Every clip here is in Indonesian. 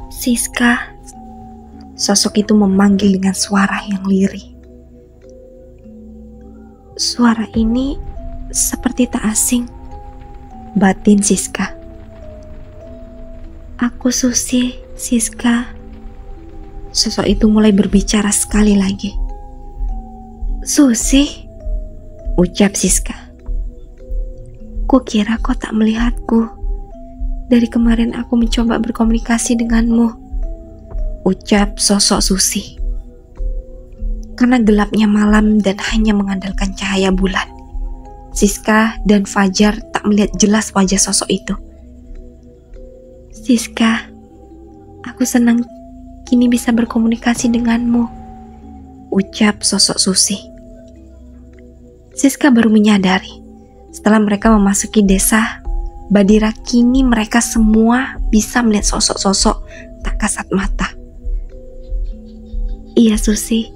Siska, sosok itu memanggil dengan suara yang lirih. Suara ini seperti tak asing, batin Siska. Aku Susi, Siska. Sosok itu mulai berbicara sekali lagi. Susi, ucap Siska. Kukira kau tak melihatku. Dari kemarin aku mencoba berkomunikasi denganmu, ucap sosok Susi. Karena gelapnya malam dan hanya mengandalkan cahaya bulan, Siska dan Fajar tak melihat jelas wajah sosok itu. Siska, aku senang kini bisa berkomunikasi denganmu, ucap sosok Susi. Siska baru menyadari setelah mereka memasuki desa Badira, kini mereka semua bisa melihat sosok-sosok tak kasat mata. Iya Susi,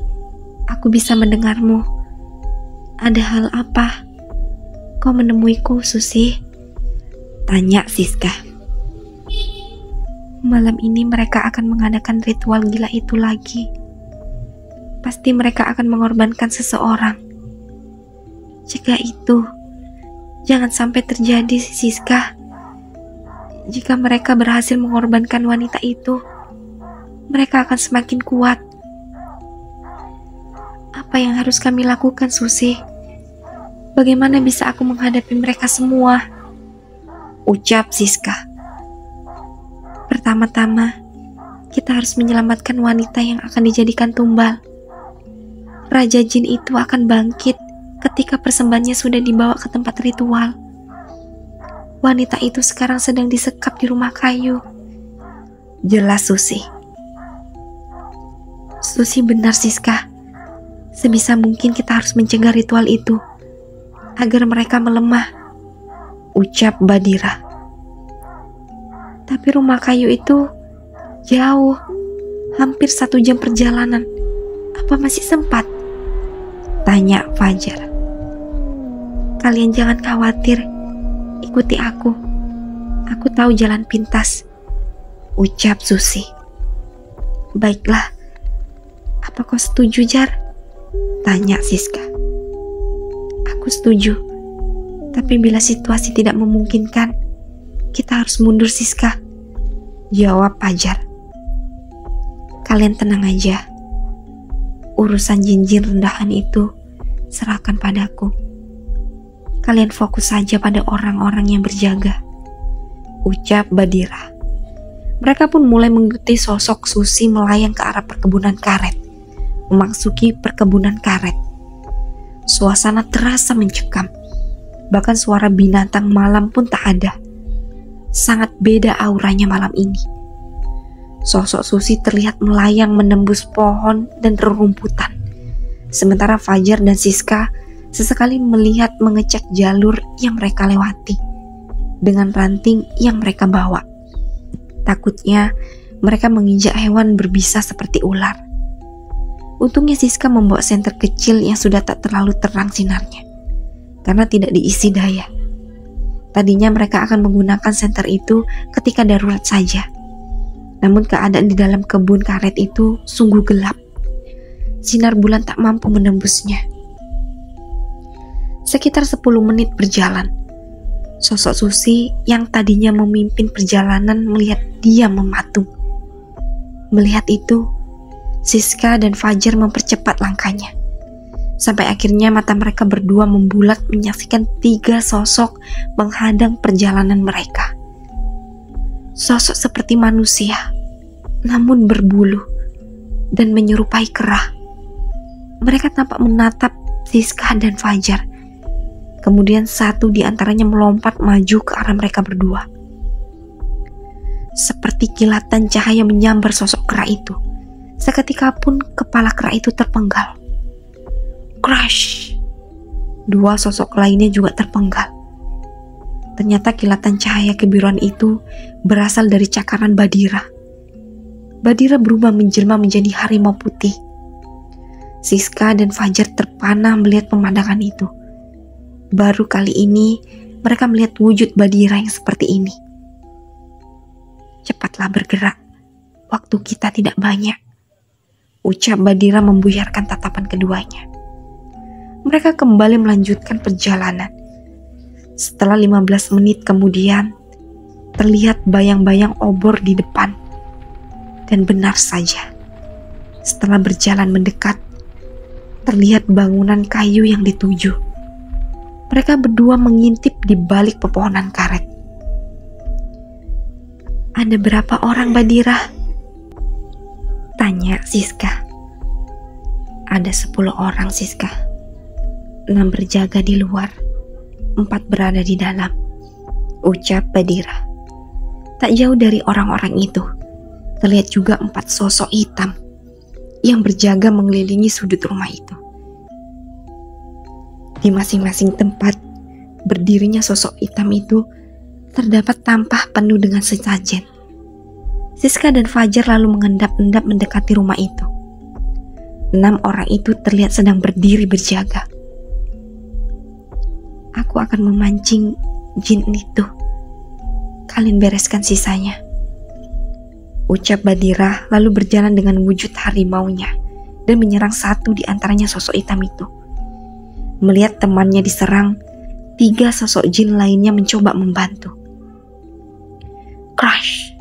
aku bisa mendengarmu. Ada hal apa? Kau menemuiku Susi? Tanya Siska. Malam ini mereka akan mengadakan ritual gila itu lagi. Pasti mereka akan mengorbankan seseorang. Jika itu, jangan sampai terjadi, Siska. Jika mereka berhasil mengorbankan wanita itu, mereka akan semakin kuat. Apa yang harus kami lakukan, Susi? Bagaimana bisa aku menghadapi mereka semua? Ucap Siska. Pertama-tama, kita harus menyelamatkan wanita yang akan dijadikan tumbal. Raja Jin itu akan bangkit ketika persembahannya sudah dibawa ke tempat ritual. Wanita itu sekarang sedang disekap di rumah kayu. Jelas Susi. Susi benar Siska. Sebisa mungkin kita harus mencegah ritual itu agar mereka melemah, ucap Badira. Tapi rumah kayu itu jauh, hampir 1 jam perjalanan. Apa masih sempat? Tanya Fajar. Kalian jangan khawatir, ikuti aku. Aku tahu jalan pintas, ucap Susi. Baiklah, apa kau setuju Jar? Tanya Siska. Aku setuju, tapi bila situasi tidak memungkinkan, kita harus mundur Siska, jawab Fajar. Kalian tenang aja, urusan jin-jin rendahan itu serahkan padaku. Kalian fokus saja pada orang-orang yang berjaga, ucap Badira. Mereka pun mulai mengikuti sosok Susi melayang ke arah perkebunan karet, memasuki perkebunan karet. Suasana terasa mencekam, bahkan suara binatang malam pun tak ada. Sangat beda auranya malam ini. Sosok Susi terlihat melayang menembus pohon dan rerumputan, sementara Fajar dan Siska sesekali melihat mengecek jalur yang mereka lewati dengan ranting yang mereka bawa. Takutnya mereka menginjak hewan berbisa seperti ular. Untungnya Siska membawa senter kecil yang sudah tak terlalu terang sinarnya karena tidak diisi daya. Tadinya mereka akan menggunakan senter itu ketika darurat saja. Namun keadaan di dalam kebun karet itu sungguh gelap. Sinar bulan tak mampu menembusnya. Sekitar 10 menit berjalan, sosok Susi yang tadinya memimpin perjalanan melihat dia mematung. Melihat itu, Siska dan Fajar mempercepat langkahnya. Sampai akhirnya mata mereka berdua membulat menyaksikan 3 sosok menghadang perjalanan mereka. Sosok seperti manusia, namun berbulu dan menyerupai kera. Mereka tampak menatap Siska dan Fajar. Kemudian satu di antaranya melompat maju ke arah mereka berdua. Seperti kilatan cahaya menyambar sosok kera itu. Seketika pun kepala kera itu terpenggal. Crash! 2 sosok lainnya juga terpenggal. Ternyata kilatan cahaya kebiruan itu berasal dari cakaran Badira. Badira berubah menjelma menjadi harimau putih. Siska dan Fajar terpana melihat pemandangan itu. Baru kali ini mereka melihat wujud Badira yang seperti ini. Cepatlah bergerak, waktu kita tidak banyak, ucap Badira membuyarkan tatapan keduanya. Mereka kembali melanjutkan perjalanan. Setelah 15 menit kemudian, terlihat bayang-bayang obor di depan. Dan benar saja, setelah berjalan mendekat, terlihat bangunan kayu yang dituju. Mereka berdua mengintip di balik pepohonan karet. "Ada berapa orang, Badira?" tanya Siska. "Ada 10 orang, Siska. 6 berjaga di luar, 4 berada di dalam," ucap Badira. Tak jauh dari orang-orang itu, terlihat juga 4 sosok hitam yang berjaga mengelilingi sudut rumah itu. Di masing-masing tempat berdirinya sosok hitam itu terdapat tampah penuh dengan sesajen. Siska dan Fajar lalu mengendap-endap mendekati rumah itu. 6 orang itu terlihat sedang berdiri berjaga. "Aku akan memancing jin itu. Kalian bereskan sisanya," ucap Badira lalu berjalan dengan wujud harimaunya dan menyerang satu di antaranya sosok hitam itu. Melihat temannya diserang, 3 sosok jin lainnya mencoba membantu. Crash!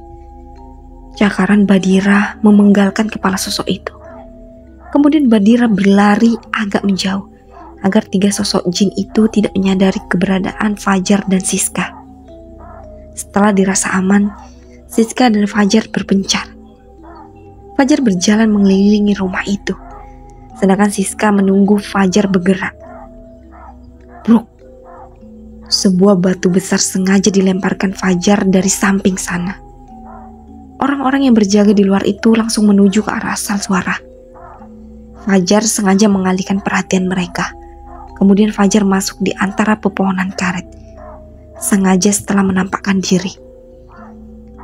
Cakaran Badira memenggalkan kepala sosok itu. Kemudian Badira berlari agak menjauh agar 3 sosok jin itu tidak menyadari keberadaan Fajar dan Siska. Setelah dirasa aman, Siska dan Fajar berpencar. Fajar berjalan mengelilingi rumah itu, sedangkan Siska menunggu Fajar bergerak. Bruk! Sebuah batu besar sengaja dilemparkan Fajar dari samping sana. Orang-orang yang berjaga di luar itu langsung menuju ke arah asal suara. Fajar sengaja mengalihkan perhatian mereka. Kemudian Fajar masuk di antara pepohonan karet, sengaja setelah menampakkan diri.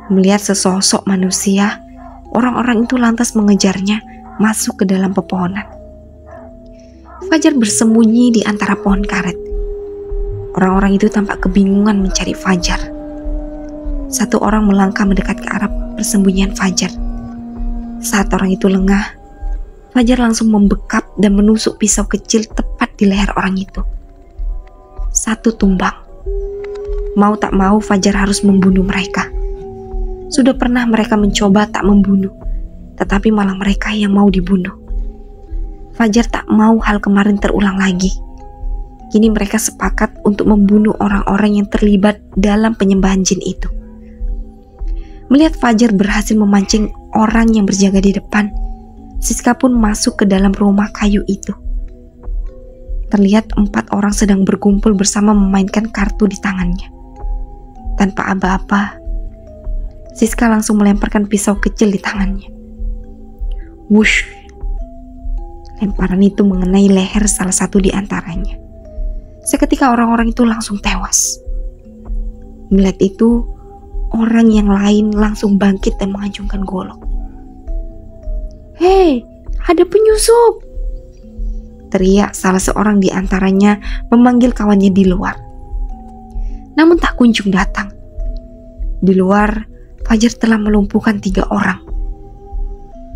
Melihat sesosok manusia, orang-orang itu lantas mengejarnya masuk ke dalam pepohonan. Fajar bersembunyi di antara pohon karet. Orang-orang itu tampak kebingungan mencari Fajar. Satu orang melangkah mendekat ke arah persembunyian Fajar. Saat orang itu lengah, Fajar langsung membekap dan menusuk pisau kecil tepat di leher orang itu. Satu tumbang. Mau tak mau Fajar harus membunuh mereka. Sudah pernah mereka mencoba tak membunuh, tetapi malah mereka yang mau dibunuh. Fajar tak mau hal kemarin terulang lagi. Kini mereka sepakat untuk membunuh orang-orang yang terlibat dalam penyembahan jin itu. Melihat Fajar berhasil memancing orang yang berjaga di depan, Siska pun masuk ke dalam rumah kayu itu. Terlihat 4 orang sedang berkumpul bersama memainkan kartu di tangannya. Tanpa aba-aba, Siska langsung melemparkan pisau kecil di tangannya. Wush! Lemparan itu mengenai leher salah satu di antaranya. Seketika orang-orang itu langsung tewas. Melihat itu, orang yang lain langsung bangkit dan mengacungkan golok. "Hei, ada penyusup!" teriak salah seorang di antaranya memanggil kawannya di luar. Namun tak kunjung datang. Di luar, Fajar telah melumpuhkan 3 orang.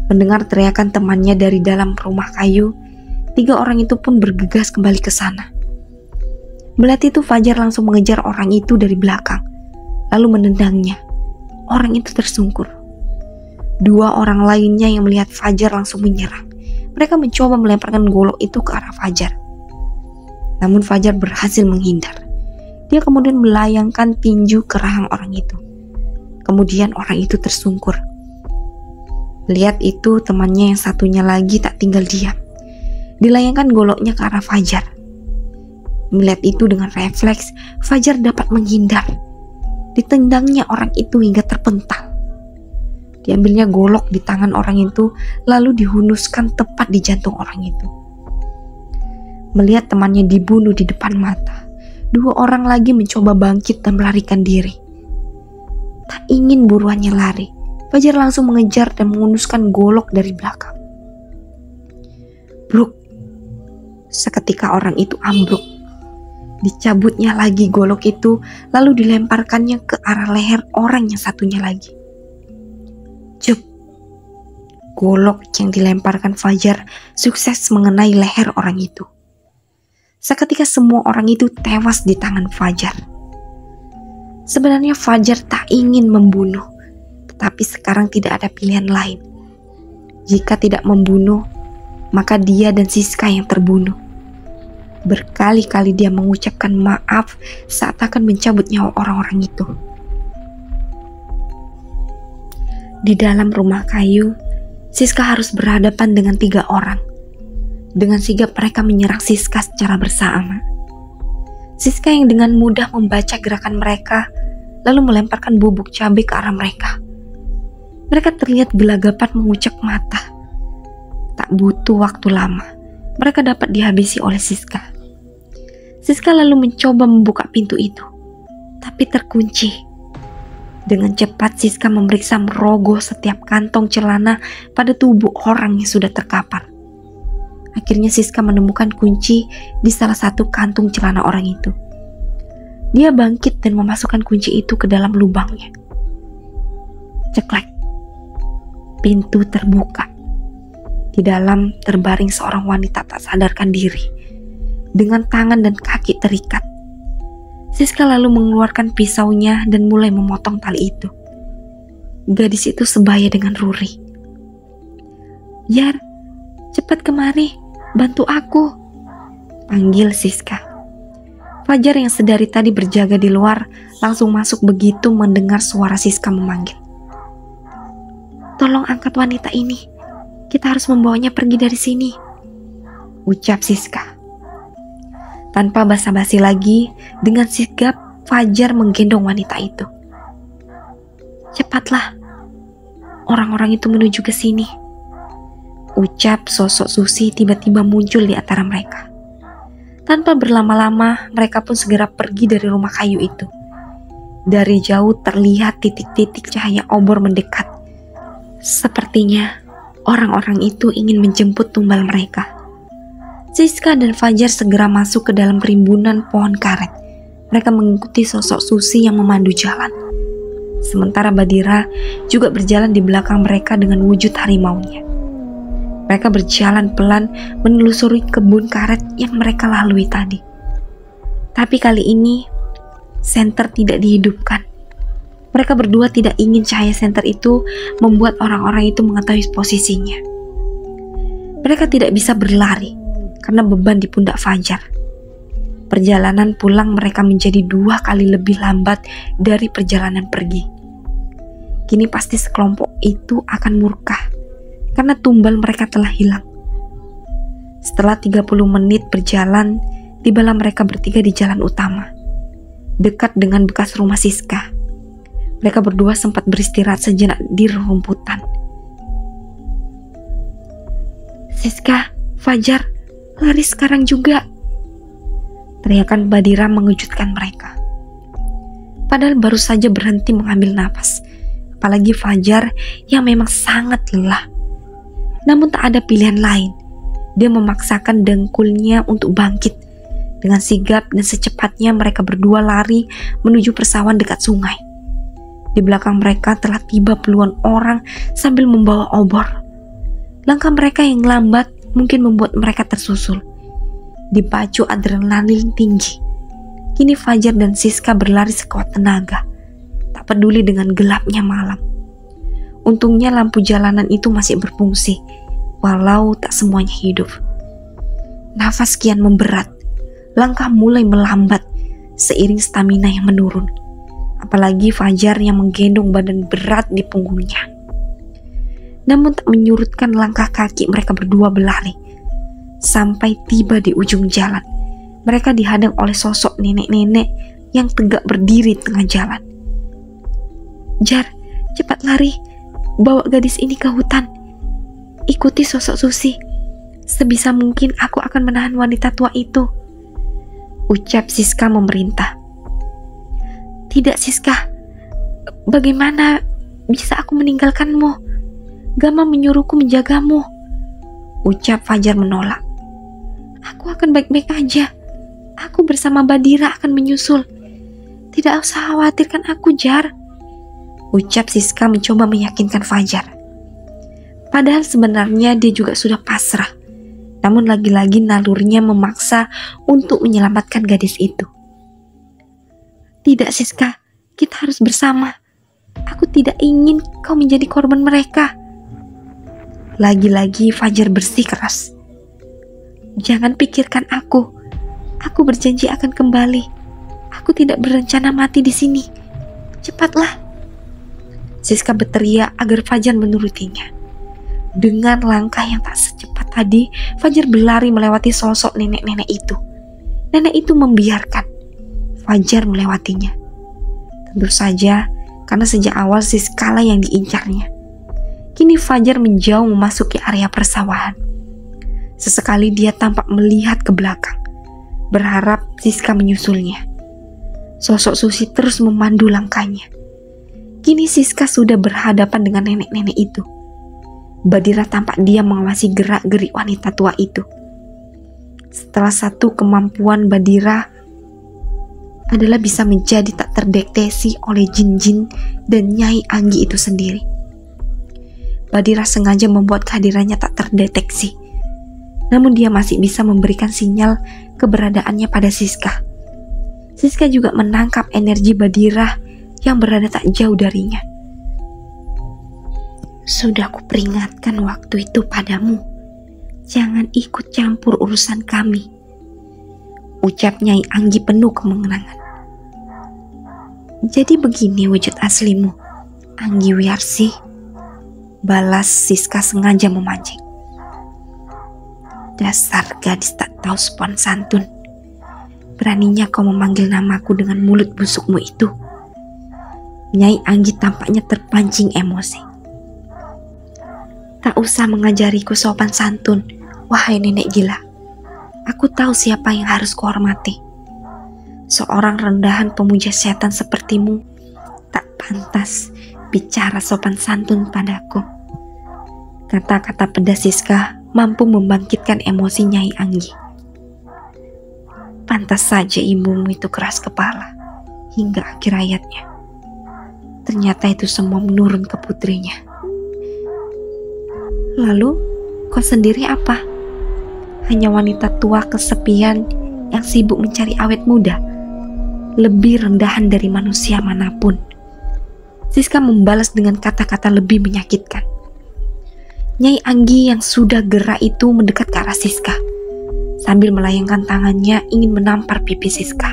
Mendengar teriakan temannya dari dalam rumah kayu, 3 orang itu pun bergegas kembali ke sana. Melihat itu Fajar langsung mengejar orang itu dari belakang, lalu menendangnya. Orang itu tersungkur. 2 orang lainnya yang melihat Fajar langsung menyerang. Mereka mencoba melemparkan golok itu ke arah Fajar. Namun Fajar berhasil menghindar. Dia kemudian melayangkan tinju ke rahang orang itu. Kemudian orang itu tersungkur. Lihat itu temannya yang satunya lagi tak tinggal diam. Dilayangkan goloknya ke arah Fajar. Melihat itu dengan refleks, Fajar dapat menghindar. Ditendangnya orang itu hingga terpental. Diambilnya golok di tangan orang itu, lalu dihunuskan tepat di jantung orang itu. Melihat temannya dibunuh di depan mata, 2 orang lagi mencoba bangkit dan melarikan diri. Tak ingin buruannya lari, Fajar langsung mengejar dan menghunuskan golok dari belakang. Bruk! Seketika orang itu ambruk. Dicabutnya lagi golok itu, lalu dilemparkannya ke arah leher orang yang satunya lagi. Cuk! Golok yang dilemparkan Fajar sukses mengenai leher orang itu. Seketika semua orang itu tewas di tangan Fajar. Sebenarnya Fajar tak ingin membunuh, tetapi sekarang tidak ada pilihan lain. Jika tidak membunuh, maka dia dan Siska yang terbunuh. Berkali-kali dia mengucapkan maaf saat akan mencabut nyawa orang-orang itu. Di dalam rumah kayu, Siska harus berhadapan dengan 3 orang. Dengan sigap mereka menyerang Siska secara bersama. Siska yang dengan mudah membaca gerakan mereka, lalu melemparkan bubuk cabai ke arah mereka. Mereka terlihat gelagapan mengucap mata. Tak butuh waktu lama, mereka dapat dihabisi oleh Siska. Siska lalu mencoba membuka pintu itu, tapi terkunci. Dengan cepat Siska memeriksa merogoh setiap kantong celana pada tubuh orang yang sudah terkapar. Akhirnya Siska menemukan kunci di salah satu kantung celana orang itu. Dia bangkit dan memasukkan kunci itu ke dalam lubangnya. Ceklek. Pintu terbuka. Di dalam terbaring seorang wanita tak sadarkan diri, dengan tangan dan kaki terikat. Siska lalu mengeluarkan pisaunya dan mulai memotong tali itu. Gadis itu sebaya dengan Ruri. "Yar, cepat kemari, bantu aku," panggil Siska. Fajar yang sedari tadi berjaga di luar langsung masuk begitu mendengar suara Siska memanggil. "Tolong angkat wanita ini, kita harus membawanya pergi dari sini," ucap Siska. Tanpa basa-basi lagi, dengan sigap Fajar menggendong wanita itu. "Cepatlah, orang-orang itu menuju ke sini," ucap sosok Susi tiba-tiba muncul di antara mereka. Tanpa berlama-lama, mereka pun segera pergi dari rumah kayu itu. Dari jauh terlihat titik-titik cahaya obor mendekat. Sepertinya orang-orang itu ingin menjemput tumbal mereka. Siska dan Fajar segera masuk ke dalam rimbunan pohon karet. Mereka mengikuti sosok Susi yang memandu jalan. Sementara Badira juga berjalan di belakang mereka dengan wujud harimaunya. Mereka berjalan pelan menelusuri kebun karet yang mereka lalui tadi. Tapi kali ini, senter tidak dihidupkan. Mereka berdua tidak ingin cahaya senter itu membuat orang-orang itu mengetahui posisinya. Mereka tidak bisa berlari karena beban di pundak Fajar. Perjalanan pulang mereka menjadi 2 kali lebih lambat dari perjalanan pergi. Kini pasti sekelompok itu akan murka karena tumbal mereka telah hilang. Setelah 30 menit berjalan, tibalah mereka bertiga di jalan utama, dekat dengan bekas rumah Siska. Mereka berdua sempat beristirahat sejenak di rumputan. "Siska, Fajar, lari sekarang juga," teriakan Badira mengejutkan mereka. Padahal baru saja berhenti mengambil napas, apalagi Fajar yang memang sangat lelah. Namun tak ada pilihan lain. Dia memaksakan dengkulnya untuk bangkit. Dengan sigap dan secepatnya mereka berdua lari menuju persawahan dekat sungai. Di belakang mereka telah tiba puluhan orang sambil membawa obor. Langkah mereka yang lambat mungkin membuat mereka tersusul. Dipacu adrenalin tinggi, kini Fajar dan Siska berlari sekuat tenaga, tak peduli dengan gelapnya malam. Untungnya lampu jalanan itu masih berfungsi, walau tak semuanya hidup. Nafas kian memberat, langkah mulai melambat seiring stamina yang menurun. Apalagi Fajar yang menggendong badan berat di punggungnya. Namun tak menyurutkan langkah kaki mereka berdua berlari. Sampai tiba di ujung jalan, mereka dihadang oleh sosok nenek-nenek yang tegak berdiri di tengah jalan. "Jar, cepat lari, bawa gadis ini ke hutan. Ikuti sosok Susi. Sebisa mungkin aku akan menahan wanita tua itu," ucap Siska memerintah. "Tidak Siska, bagaimana bisa aku meninggalkanmu? Gama menyuruhku menjagamu," ucap Fajar menolak. "Aku akan baik-baik aja. Aku bersama Badira akan menyusul. Tidak usah khawatirkan aku, Jar," ucap Siska mencoba meyakinkan Fajar. Padahal sebenarnya dia juga sudah pasrah. Namun lagi-lagi nalurinya memaksa untuk menyelamatkan gadis itu. Tidak Siska, kita harus bersama. Aku tidak ingin kau menjadi korban mereka. Lagi-lagi Fajar bersikeras. Jangan pikirkan aku. Aku berjanji akan kembali. Aku tidak berencana mati di sini. Cepatlah. Siska berteriak agar Fajar menurutinya. Dengan langkah yang tak secepat tadi, Fajar berlari melewati sosok nenek-nenek itu. Nenek itu membiarkan Fajar melewatinya. Tentu saja, karena sejak awal Siska lah yang diincarnya. Kini Fajar menjauh memasuki area persawahan. Sesekali dia tampak melihat ke belakang, berharap Siska menyusulnya. Sosok Susi terus memandu langkahnya. Kini Siska sudah berhadapan dengan nenek-nenek itu. Badira tampak diam mengawasi gerak-gerik wanita tua itu. Setelah satu kemampuan Badira adalah bisa menjadi tak terdeteksi oleh jin-jin dan Nyai Anggi itu sendiri. Badira sengaja membuat kehadirannya tak terdeteksi. Namun dia masih bisa memberikan sinyal keberadaannya pada Siska. Siska juga menangkap energi Badira yang berada tak jauh darinya. Sudah kuperingatkan waktu itu padamu, jangan ikut campur urusan kami, ucap Nyai Anggi penuh kemenangan. Jadi begini wujud aslimu, Anggi Wiarsi, balas Siska sengaja memancing. Dasar gadis tak tahu sopan santun. Beraninya kau memanggil namaku dengan mulut busukmu itu. Nyai Anggi tampaknya terpancing emosi. Tak usah mengajariku sopan santun, wahai nenek gila. Aku tahu siapa yang harus kuhormati. Seorang rendahan pemuja setan sepertimu tak pantas bicara sopan santun padaku. Kata-kata pedas Siska mampu membangkitkan emosi Nyai Anggi. Pantas saja ibumu itu keras kepala hingga akhir hayatnya. Ternyata itu semua menurun ke putrinya. Lalu, kau sendiri apa? Hanya wanita tua kesepian yang sibuk mencari awet muda, lebih rendahan dari manusia manapun. Siska membalas dengan kata-kata lebih menyakitkan. Nyai Anggi yang sudah gerak itu mendekat ke arah Siska, sambil melayangkan tangannya ingin menampar pipi Siska.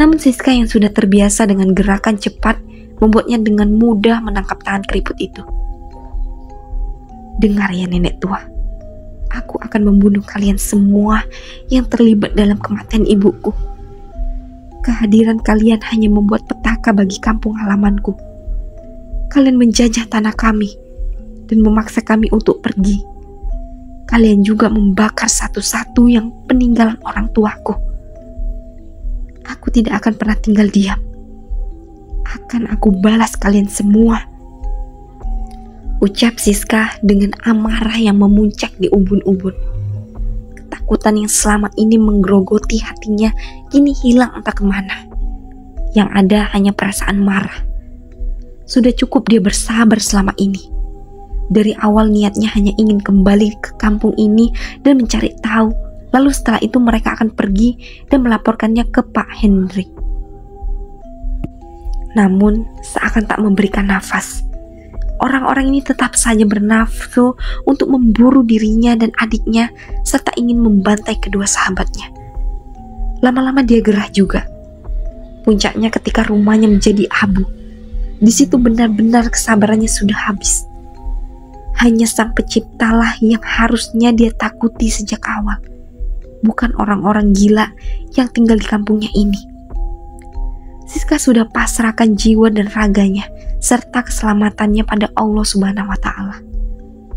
Namun Siska yang sudah terbiasa dengan gerakan cepat membuatnya dengan mudah menangkap tangan keriput itu. Dengar ya nenek tua, aku akan membunuh kalian semua yang terlibat dalam kematian ibuku. Kehadiran kalian hanya membuat petaka bagi kampung halamanku. Kalian menjajah tanah kami dan memaksa kami untuk pergi. Kalian juga membakar satu-satu yang peninggalan orang tuaku. Aku tidak akan pernah tinggal diam. Akan aku balas kalian semua, ucap Siska dengan amarah yang memuncak di ubun-ubun. Ketakutan yang selama ini menggerogoti hatinya kini hilang entah kemana. Yang ada hanya perasaan marah. Sudah cukup dia bersabar selama ini. Dari awal niatnya hanya ingin kembali ke kampung ini dan mencari tahu. Lalu setelah itu mereka akan pergi dan melaporkannya ke Pak Hendrik. Namun seakan tak memberikan nafas. Orang-orang ini tetap saja bernafsu untuk memburu dirinya dan adiknya serta ingin membantai kedua sahabatnya. Lama-lama dia gerah juga. Puncaknya ketika rumahnya menjadi abu. Di situ benar-benar kesabarannya sudah habis. Hanya sang penciptalah yang harusnya dia takuti sejak awal. Bukan orang-orang gila yang tinggal di kampungnya ini. Siska sudah pasrahkan jiwa dan raganya serta keselamatannya pada Allah Subhanahu wa Ta'ala,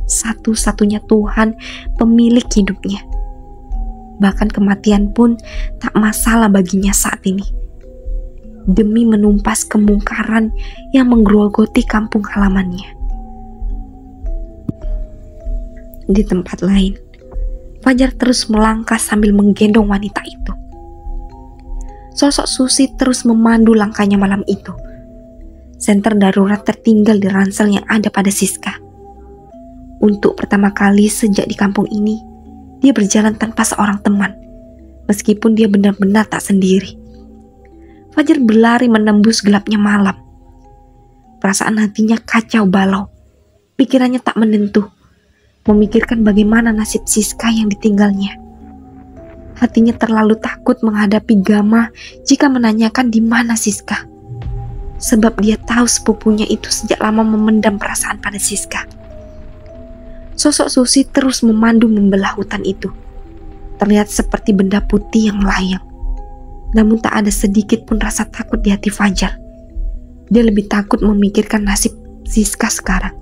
satu-satunya Tuhan pemilik hidupnya. Bahkan kematian pun tak masalah baginya saat ini, demi menumpas kemungkaran yang menggerogoti kampung halamannya. Di tempat lain, Fajar terus melangkah sambil menggendong wanita itu. Sosok Susi terus memandu langkahnya malam itu. Senter darurat tertinggal di ransel yang ada pada Siska. Untuk pertama kali sejak di kampung ini, dia berjalan tanpa seorang teman, meskipun dia benar-benar tak sendiri. Fajar berlari menembus gelapnya malam. Perasaan hatinya kacau balau. Pikirannya tak menentu, memikirkan bagaimana nasib Siska yang ditinggalnya. Hatinya terlalu takut menghadapi Gama jika menanyakan di mana Siska. Sebab dia tahu sepupunya itu sejak lama memendam perasaan pada Siska. Sosok Susi terus memandu membelah hutan itu. Terlihat seperti benda putih yang melayang. Namun tak ada sedikit pun rasa takut di hati Fajar. Dia lebih takut memikirkan nasib Siska sekarang.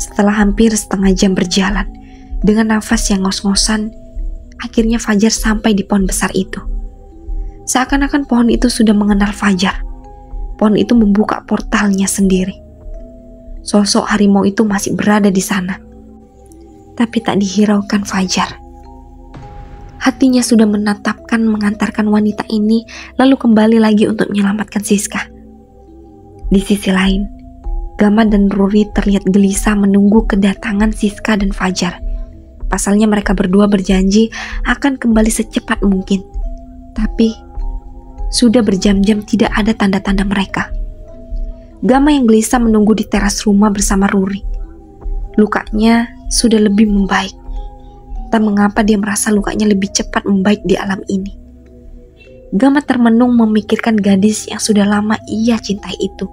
Setelah hampir setengah jam berjalan, dengan nafas yang ngos-ngosan, akhirnya Fajar sampai di pohon besar itu. Seakan-akan pohon itu sudah mengenal Fajar. Pohon itu membuka portalnya sendiri. Sosok harimau itu masih berada di sana, tapi tak dihiraukan Fajar. Hatinya sudah menatapkan mengantarkan wanita ini, lalu kembali lagi untuk menyelamatkan Siska. Di sisi lain, Gama dan Ruri terlihat gelisah menunggu kedatangan Siska dan Fajar. Pasalnya mereka berdua berjanji akan kembali secepat mungkin. Tapi sudah berjam-jam tidak ada tanda-tanda mereka. Gama yang gelisah menunggu di teras rumah bersama Ruri. Lukanya sudah lebih membaik. Tak mengapa dia merasa lukanya lebih cepat membaik di alam ini. Gama termenung memikirkan gadis yang sudah lama ia cintai itu.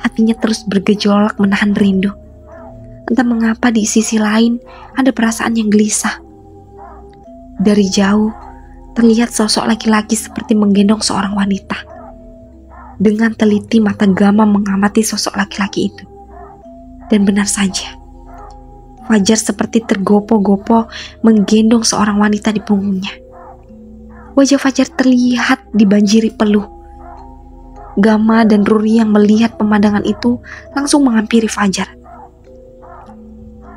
Hatinya terus bergejolak menahan rindu. Entah mengapa di sisi lain ada perasaan yang gelisah. Dari jauh terlihat sosok laki-laki seperti menggendong seorang wanita. Dengan teliti mata Gama mengamati sosok laki-laki itu. Dan benar saja, Fajar seperti tergopoh-gopoh menggendong seorang wanita di punggungnya. Wajah Fajar terlihat dibanjiri peluh. Gama dan Ruri yang melihat pemandangan itu langsung menghampiri Fajar.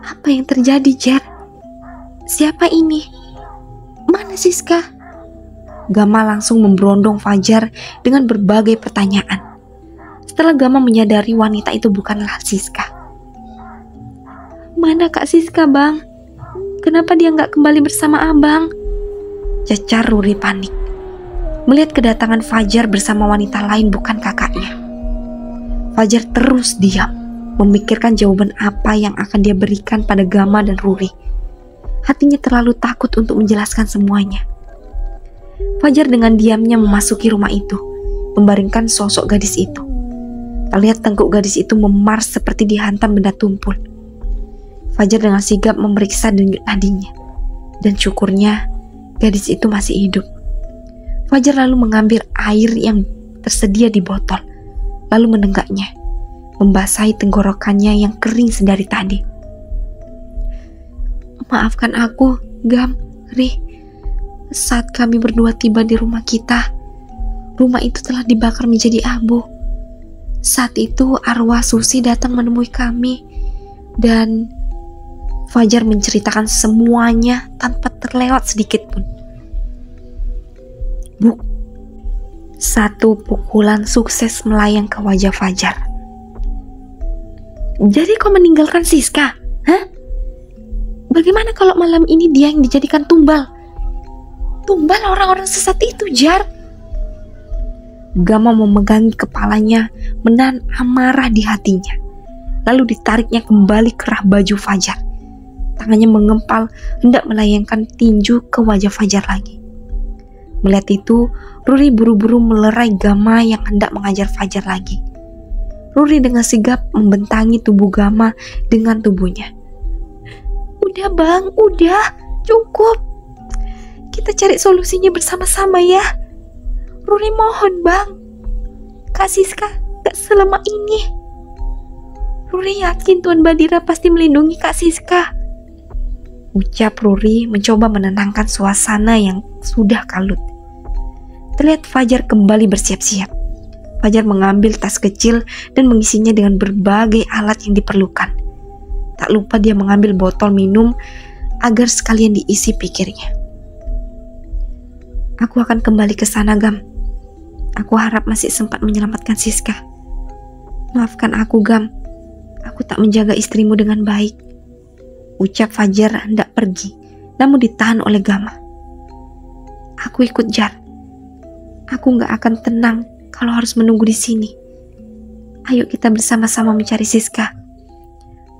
Apa yang terjadi, Jar? Siapa ini? Mana Siska? Gama langsung memberondong Fajar dengan berbagai pertanyaan. Setelah Gama menyadari wanita itu bukanlah Siska. Mana Kak Siska, Bang? Kenapa dia nggak kembali bersama Abang? Cacar Ruri panik. Melihat kedatangan Fajar bersama wanita lain bukan kakaknya. Fajar terus diam, memikirkan jawaban apa yang akan dia berikan pada Gama dan Ruri. Hatinya terlalu takut untuk menjelaskan semuanya. Fajar dengan diamnya memasuki rumah itu, membaringkan sosok gadis itu. Terlihat tengkuk gadis itu memar seperti dihantam benda tumpul. Fajar dengan sigap memeriksa denyut nadinya, dan syukurnya gadis itu masih hidup. Fajar lalu mengambil air yang tersedia di botol, lalu menenggaknya, membasahi tenggorokannya yang kering sedari tadi. Maafkan aku, Gam, Ri. Saat kami berdua tiba di rumah kita, rumah itu telah dibakar menjadi abu. Saat itu arwah Susi datang menemui kami, dan Fajar menceritakan semuanya tanpa terlewat sedikit pun. Buk, satu pukulan sukses melayang ke wajah Fajar. Jadi kau meninggalkan Siska? Hah? Bagaimana kalau malam ini dia yang dijadikan tumbal? Tumbal orang-orang sesat itu, Jar. Gama memegangi kepalanya, menahan amarah di hatinya. Lalu ditariknya kembali kerah baju Fajar. Tangannya mengempal, hendak melayangkan tinju ke wajah Fajar lagi. Melihat itu, Ruri buru-buru melerai Gama yang hendak mengajar Fajar lagi. Ruri dengan sigap membentangi tubuh Gama dengan tubuhnya. Udah Bang, udah, cukup. Kita cari solusinya bersama-sama ya. Ruri mohon Bang. Kak Siska gak selemah ini. Ruri yakin Tuan Badira pasti melindungi Kak Siska. Ucap Ruri mencoba menenangkan suasana yang sudah kalut. Terlihat Fajar kembali bersiap-siap. Fajar mengambil tas kecil dan mengisinya dengan berbagai alat yang diperlukan. Tak lupa dia mengambil botol minum agar sekalian diisi pikirnya. Aku akan kembali ke sana, Gam. Aku harap masih sempat menyelamatkan Siska. Maafkan aku, Gam. Aku tak menjaga istrimu dengan baik. Ucap Fajar hendak pergi, namun ditahan oleh Gama. Aku ikut, Jar. Aku gak akan tenang kalau harus menunggu di sini. Ayo kita bersama-sama mencari Siska.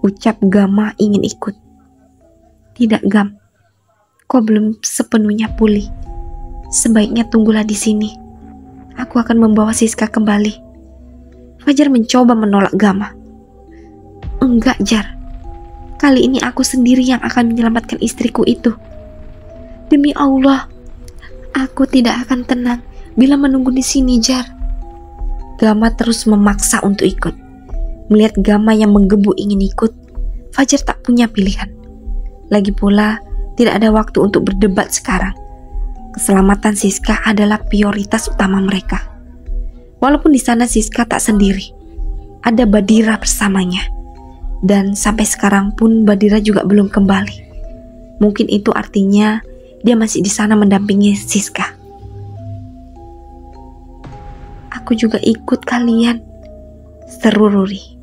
Ucap Gama ingin ikut. Tidak, Gam. Kau belum sepenuhnya pulih. Sebaiknya tunggulah di sini. Aku akan membawa Siska kembali. Fajar mencoba menolak Gama. Enggak, Jar. Kali ini aku sendiri yang akan menyelamatkan istriku itu. Demi Allah, aku tidak akan tenang bila menunggu di sini, Jar. Gama terus memaksa untuk ikut. Melihat Gama yang menggebu ingin ikut, Fajar tak punya pilihan. Lagi pula, tidak ada waktu untuk berdebat sekarang. Keselamatan Siska adalah prioritas utama mereka. Walaupun di sana Siska tak sendiri, ada Badira bersamanya. Dan sampai sekarang pun Badira juga belum kembali. Mungkin itu artinya dia masih di sana mendampingi Siska. Aku juga ikut kalian, seru Ruri.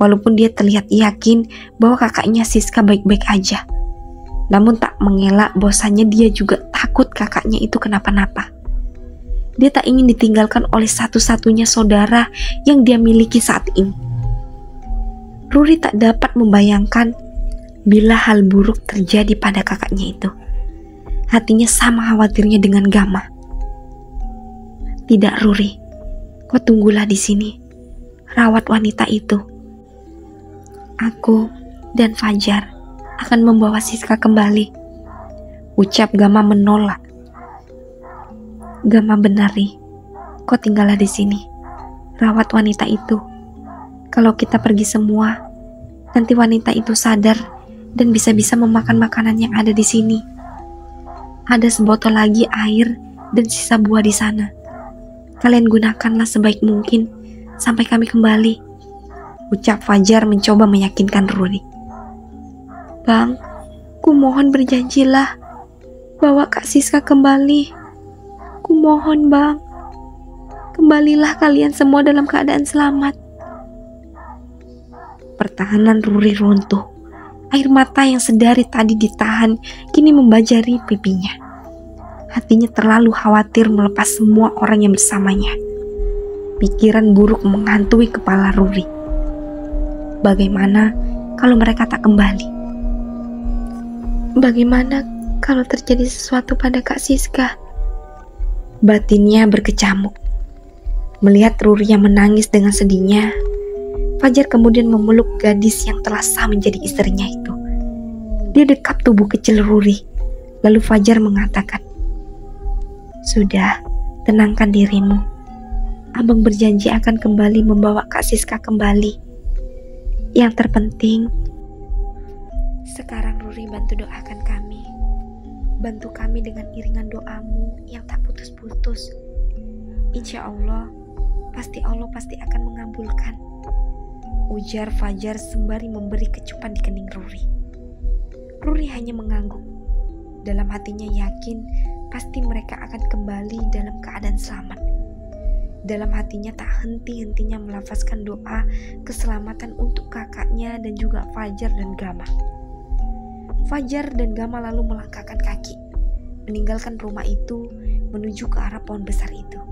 Walaupun dia terlihat yakin bahwa kakaknya Siska baik-baik aja. Namun tak mengelak bahwasannya dia juga takut kakaknya itu kenapa-napa. Dia tak ingin ditinggalkan oleh satu-satunya saudara yang dia miliki saat ini. Ruri tak dapat membayangkan bila hal buruk terjadi pada kakaknya itu. Hatinya sama khawatirnya dengan Gama. Tidak, Ruri. Kau tunggulah di sini. Rawat wanita itu. Aku dan Fajar akan membawa Siska kembali. Ucap Gama menolak. Gama benar, Ri. Kau tinggallah di sini. Rawat wanita itu. Kalau kita pergi semua, nanti wanita itu sadar dan bisa-bisa memakan makanan yang ada di sini. Ada sebotol lagi air dan sisa buah di sana. Kalian gunakanlah sebaik mungkin sampai kami kembali. Ucap Fajar mencoba meyakinkan Ruri. Bang, ku mohon berjanjilah bawa Kak Siska kembali. Ku mohon, Bang. Kembalilah kalian semua dalam keadaan selamat. Pertahanan Ruri runtuh. Air mata yang sedari tadi ditahan kini membajari pipinya. Hatinya terlalu khawatir melepas semua orang yang bersamanya. Pikiran buruk menghantui kepala Ruri. Bagaimana kalau mereka tak kembali? Bagaimana kalau terjadi sesuatu pada Kak Siska? Batinnya berkecamuk. Melihat Ruri yang menangis dengan sedihnya, Fajar kemudian memeluk gadis yang telah sah menjadi istrinya itu. Dia dekap tubuh kecil Ruri. Lalu Fajar mengatakan, "Sudah, tenangkan dirimu. Abang berjanji akan kembali membawa Kak Siska kembali. Yang terpenting, sekarang Ruri bantu doakan kami. Bantu kami dengan iringan doamu yang tak putus-putus. Insya Allah pasti akan mengabulkan." Ujar Fajar sembari memberi kecupan di kening Ruri. Ruri hanya mengangguk. Dalam hatinya yakin pasti mereka akan kembali dalam keadaan selamat. Dalam hatinya tak henti-hentinya melafazkan doa keselamatan untuk kakaknya dan juga Fajar dan Gama. Fajar dan Gama lalu melangkahkan kaki, meninggalkan rumah itu menuju ke arah pohon besar itu.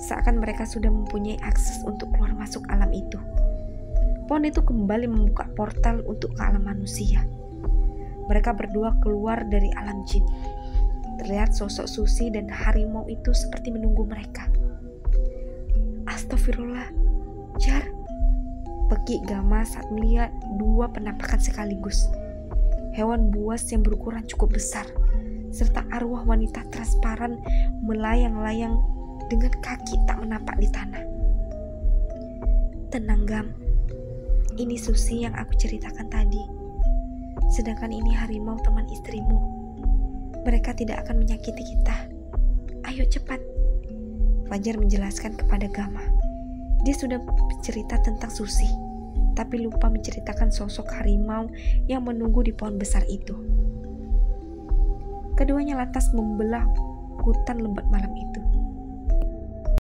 Seakan mereka sudah mempunyai akses untuk keluar masuk alam itu. Pohon itu kembali membuka portal untuk ke alam manusia. Mereka berdua keluar dari alam jin. Terlihat sosok Susi dan harimau itu seperti menunggu mereka. Astagfirullah, Jar. Pekik Gama saat melihat dua penampakan sekaligus. Hewan buas yang berukuran cukup besar, serta arwah wanita transparan melayang-layang dengan kaki tak menapak di tanah. Tenang, Gam. Ini Susi yang aku ceritakan tadi. Sedangkan ini harimau teman istrimu. Mereka tidak akan menyakiti kita. Ayo cepat. Fajar menjelaskan kepada Gama. Dia sudah bercerita tentang Susi, tapi lupa menceritakan sosok harimau yang menunggu di pohon besar itu. Keduanya lantas membelah hutan lebat malam itu.